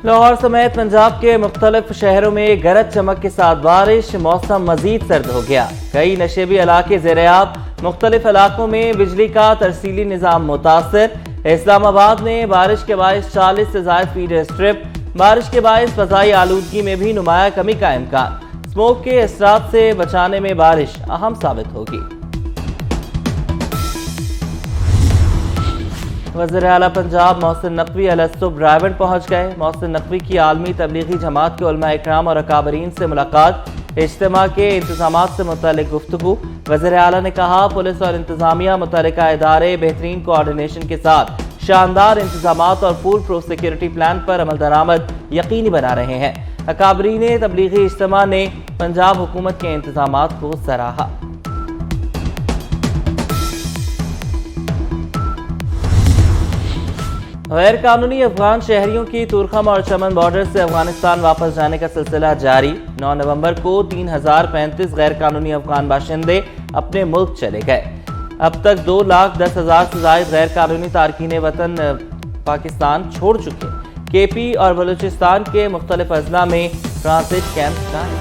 لاہور سمیت پنجاب کے مختلف شہروں میں گرج چمک کے ساتھ بارش، موسم مزید سرد ہو گیا۔ کئی نشیبی علاقے زیرآب، مختلف علاقوں میں بجلی کا ترسیلی نظام متاثر۔ اسلام آباد میں بارش کے باعث 40 سے زائد فیڈر اسٹرپ۔ بارش کے باعث فضائی آلودگی میں بھی نمایاں کمی کا امکان۔ اسموگ کے اثرات سے بچانے میں بارش اہم ثابت ہوگی۔ وزیر اعلیٰ پنجاب محسن نقوی اہل صبح رائیونڈ پہنچ گئے۔ محسن نقوی کی عالمی تبلیغی جماعت کے علماء اکرام اور اکابرین سے ملاقات، اجتماع کے انتظامات سے متعلق گفتگو۔ وزیر اعلیٰ نے کہا پولیس اور انتظامیہ متعلقہ ادارے بہترین کوآرڈینیشن کے ساتھ شاندار انتظامات اور فول پروف سیکیورٹی پلان پر عمل درآمد یقینی بنا رہے ہیں۔ اکابرین تبلیغی اجتماع نے پنجاب حکومت کے انتظامات کو سراہا۔ غیر قانونی افغان شہریوں کی تورخم اور چمن بارڈر سے افغانستان واپس جانے کا سلسلہ جاری۔ 9 نومبر کو 3035 غیر قانونی افغان باشندے اپنے ملک چلے گئے۔ اب تک 2,10,000 سے زائد غیر قانونی تارکین وطن پاکستان چھوڑ چکے۔ کے پی اور بلوچستان کے مختلف اضلاع میں ٹرانزٹ کیمپ جاری۔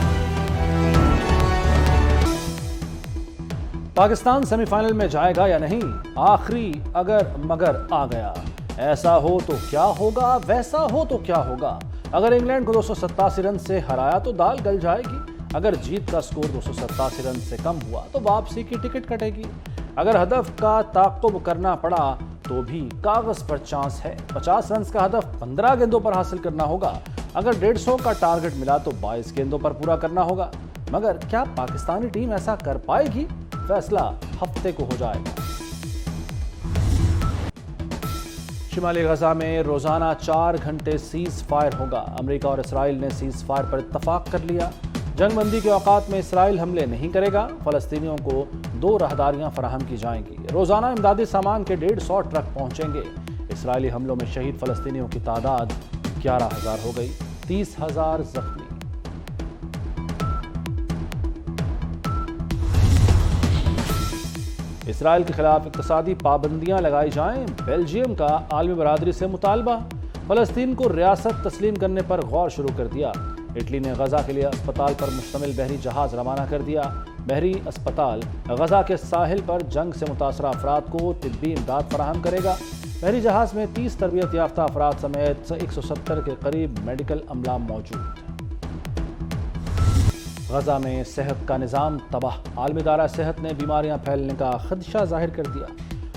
پاکستان سیمی فائنل میں جائے گا یا نہیں؟ آخری اگر مگر آ گیا۔ ایسا ہو تو کیا ہوگا، ویسا ہو تو کیا ہوگا؟ اگر انگلینڈ کو 287 رن سے ہرایا تو دال گل جائے گی۔ اگر جیت کا سکور 287 رن سے کم ہوا تو واپسی کی ٹکٹ کٹے گی۔ اگر ہدف کا تعاقب کرنا پڑا تو بھی کاغذ پر چانس ہے۔ 50 رنز کا ہدف 15 گیندوں پر حاصل کرنا ہوگا۔ اگر 150 کا ٹارگٹ ملا تو 22 گیندوں پر پورا کرنا ہوگا۔ مگر کیا پاکستانی ٹیم ایسا کر پائے گی؟ فیصلہ ہفتے کو ہو جائے گا۔ شمالی غزہ میں روزانہ 4 گھنٹے سیز فائر ہوگا۔ امریکہ اور اسرائیل نے سیز فائر پر اتفاق کر لیا۔ جنگ بندی کے اوقات میں اسرائیل حملے نہیں کرے گا۔ فلسطینیوں کو 2 راہداریاں فراہم کی جائیں گی۔ روزانہ امدادی سامان کے 150 ٹرک پہنچیں گے۔ اسرائیلی حملوں میں شہید فلسطینیوں کی تعداد 11,000 ہو گئی، 30,000 زخمی۔ اسرائیل کے خلاف اقتصادی پابندیاں لگائی جائیں۔ بیلجیم کا عالمی برادری سے مطالبہ۔ فلسطین کو ریاست تسلیم کرنے پر غور شروع کر دیا۔ اٹلی نے غزہ کے لیے اسپتال پر مشتمل بحری جہاز روانہ کر دیا۔ بحری اسپتال غزہ کے ساحل پر جنگ سے متاثرہ افراد کو طبی امداد فراہم کرے گا۔ بحری جہاز میں 30 تربیت یافتہ افراد سمیت 170 کے قریب میڈیکل عملہ موجود۔ غزہ میں صحت کا نظام تباہ۔ عالمی ادارہ صحت نے بیماریاں پھیلنے کا خدشہ ظاہر کر دیا۔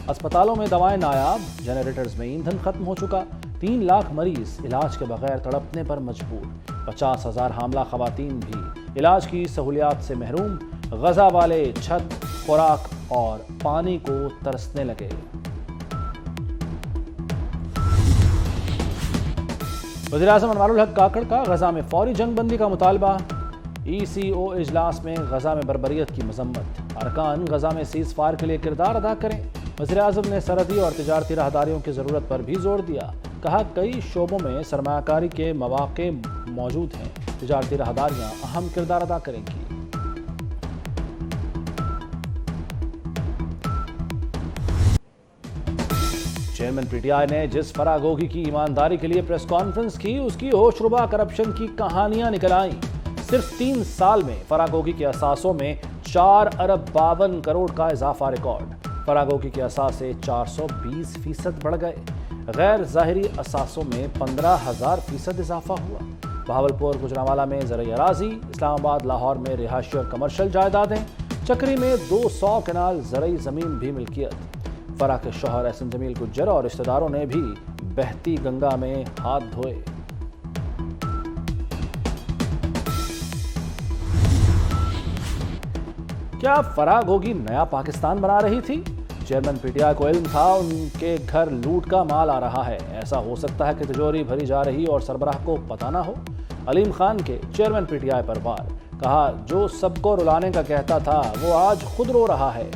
اسپتالوں میں دوائیں نایاب، جنریٹرز میں ایندھن ختم ہو چکا۔ 3 لاکھ مریض علاج کے بغیر تڑپنے پر مجبور۔ 50,000 حاملہ خواتین بھی علاج کی سہولیات سے محروم۔ غزہ والے چھت، خوراک اور پانی کو ترسنے لگے۔ وزیراعظم انوار الحق کاکڑ کا غزہ میں فوری جنگ بندی کا مطالبہ۔ ای سی او اجلاس میں غزہ میں بربریت کی مذمت۔ ارکان غزہ میں سیز فائر کے لیے کردار ادا کریں۔ وزیراعظم نے سرحدی اور تجارتی راہداریوں کی ضرورت پر بھی زور دیا۔ کہا کئی شعبوں میں سرمایہ کاری کے مواقع موجود ہیں، تجارتی راہداریاں اہم کردار ادا کریں گی۔ چیئرمین پی ٹی آئی نے جس فرا گوگی کی ایمانداری کے لیے پریس کانفرنس کی، اس کی ہوش ربا کرپشن کی کہانیاں نکل آئیں۔ صرف 3 سال میں فرا گوگی کے اثاثوں میں 4 ارب 52 کروڑ کا اضافہ ریکارڈ۔ فرا گوگی کے اثاثے 420% بڑھ گئے۔ غیر ظاہری اثاثوں میں 15,000% اضافہ ہوا۔ بہاولپور گجرانوالہ میں زرعی اراضی، اسلام آباد لاہور میں رہائشی اور کمرشل جائیدادیں، چکری میں 200 کنال زرعی زمین بھی ملکیت۔ فرا کے شوہر احسن جمیل گجر اور رشتہ داروں نے بھی بہتی گنگا میں ہاتھ دھوئے۔ کیا فرا گوگی نیا پاکستان بنا رہی تھی؟ چیئرمین پی ٹی آئی کو علم تھا ان کے گھر لوٹ کا مال آ رہا ہے۔ ایسا ہو سکتا ہے کہ تجوری بھری جا رہی اور سربراہ کو پتہ نہ ہو۔ علیم خان کے چیئرمین پی ٹی آئی پر وار۔ کہا جو سب کو رلانے کا کہتا تھا وہ آج خود رو رہا ہے۔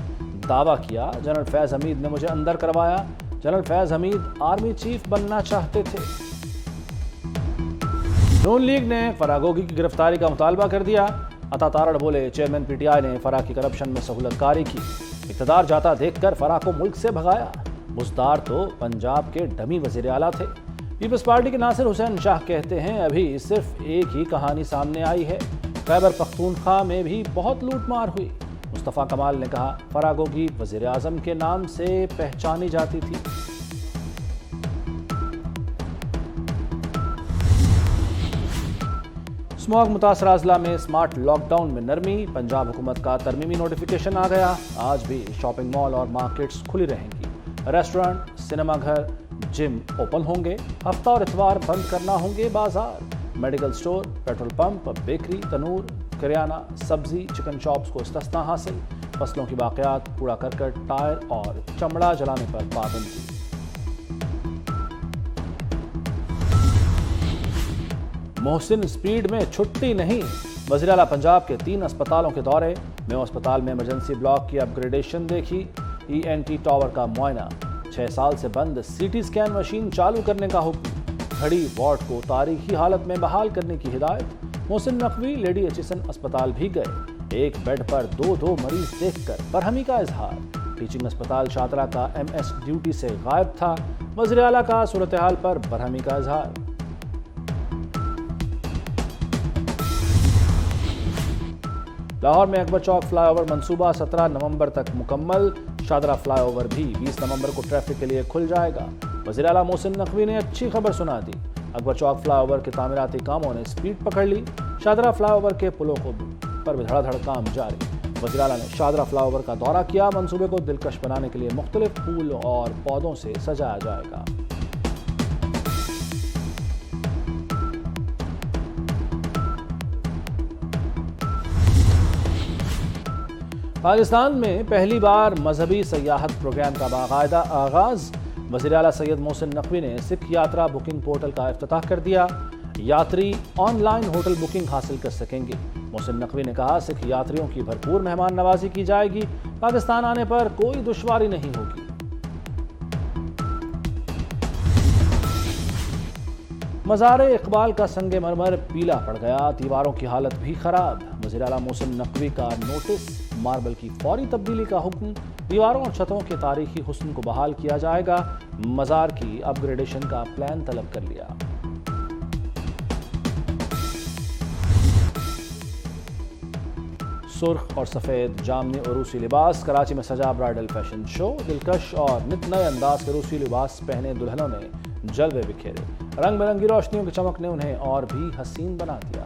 دعویٰ کیا جنرل فیض حمید نے مجھے اندر کروایا۔ جنرل فیض حمید آرمی چیف بننا چاہتے تھے۔ نون لیگ نے فرا گوگی کی گرفتاری کا مطالبہ کر دیا۔ عطا تارڑ بولے چیئرمین پی ٹی آئی نے فرا کی کرپشن میں سہولت کاری کی، اقتدار جاتا دیکھ کر فرا کو ملک سے بھگایا۔ بزدار تو پنجاب کے ڈمی وزیر اعلیٰ تھے۔ پیپلز پارٹی کے ناصر حسین شاہ کہتے ہیں ابھی صرف ایک ہی کہانی سامنے آئی ہے، خیبر پختونخوا میں بھی بہت لوٹ مار ہوئی۔ مصطفیٰ کمال نے کہا فراگوگی وزیر اعظم کے نام سے پہچانی جاتی تھی۔ اسموگ متاثرہ اضلاع میں سمارٹ لاک ڈاؤن میں نرمی، پنجاب حکومت کا ترمیمی نوٹیفیکیشن آ گیا۔ آج بھی شاپنگ مال اور مارکیٹس کھلی رہیں گی، ریسٹورنٹ، سنیما گھر، جم اوپن ہوں گے، ہفتہ اور اتوار بند کرنا ہوں گے بازار۔ Medical store, petrol pump, bakery, تنور، کریانہ، سبزی، چکن شاپس کو استثنا حاصل۔ فصلوں کی باقیات، کوڑا کرکٹ، ٹائر اور چمڑا جلانے پر پابندی۔ محسن سپیڈ میں چھٹی نہیں، وزیر اعلیٰ پنجاب کے 3 اسپتالوں کے دورے۔ میو اسپتال میں ایمرجنسی بلاک کی اپ گریڈیشن دیکھی، ENT ٹاور کا معائنہ، 6 سال سے بند CT اسکین مشین چالو کرنے کا حکم، گھڑی وارڈ کو تاریخی حالت میں بحال کرنے کی ہدایت۔ محسن نقوی لیڈی ایچسن اسپتال بھی گئے، ایک بیڈ پر 2 مریض دیکھ کر برہمی کا اظہار۔ ٹیچنگ اسپتال شاطرہ کا MS ڈیوٹی سے غائب تھا، وزیر اعلیٰ کا صورتحال پر برہمی کا اظہار۔ لاہور میں اکبر چوک فلائی اوور منصوبہ 17 نومبر تک مکمل، شاہدرہ فلائی اوور بھی 20 نومبر کو ٹریفک کے لیے کھل جائے گا۔ وزیر اعلیٰ محسن نقوی نے اچھی خبر سنا دی، اکبر چوک فلائی اوور کے تعمیراتی کاموں نے سپیڈ پکڑ لی، شاہدرہ فلائی اوور کے پلوں پر بھی دھڑا دھڑ کام جاری۔ وزیر اعلیٰ نے شاہدرہ فلائی اوور کا دورہ کیا، منصوبے کو دلکش بنانے کے لیے مختلف پھول اور پودوں سے سجایا جائے گا۔ پاکستان میں پہلی بار مذہبی سیاحت پروگرام کا باقاعدہ آغاز، وزیر اعلیٰ سید محسن نقوی نے سکھ یاترا بکنگ پورٹل کا افتتاح کر دیا، یاتری آن لائن ہوٹل بکنگ حاصل کر سکیں گے۔ محسن نقوی نے کہا سکھ یاتریوں کی بھرپور مہمان نوازی کی جائے گی، پاکستان آنے پر کوئی دشواری نہیں ہوگی۔ مزار اقبال کا سنگ مرمر پیلا پڑ گیا، دیواروں کی حالت بھی خراب، وزیر اعلیٰ محسن نقوی کا نوٹس، ماربل کی فوری تبدیلی کا حکم، دیواروں اور چھتوں کے تاریخی حسن کو بحال کیا جائے گا، مزار کی اپ گریڈیشن کا پلان طلب کر لیا۔ سرخ اور سفید جامنی اور روسی لباس، کراچی میں سجا برائڈل فیشن شو، دلکش اور نت نئے انداز کے روسی لباس پہنے دلہنوں نے جلوے بکھیرے، رنگ برنگی روشنیوں کے چمک نے انہیں اور بھی حسین بنا دیا۔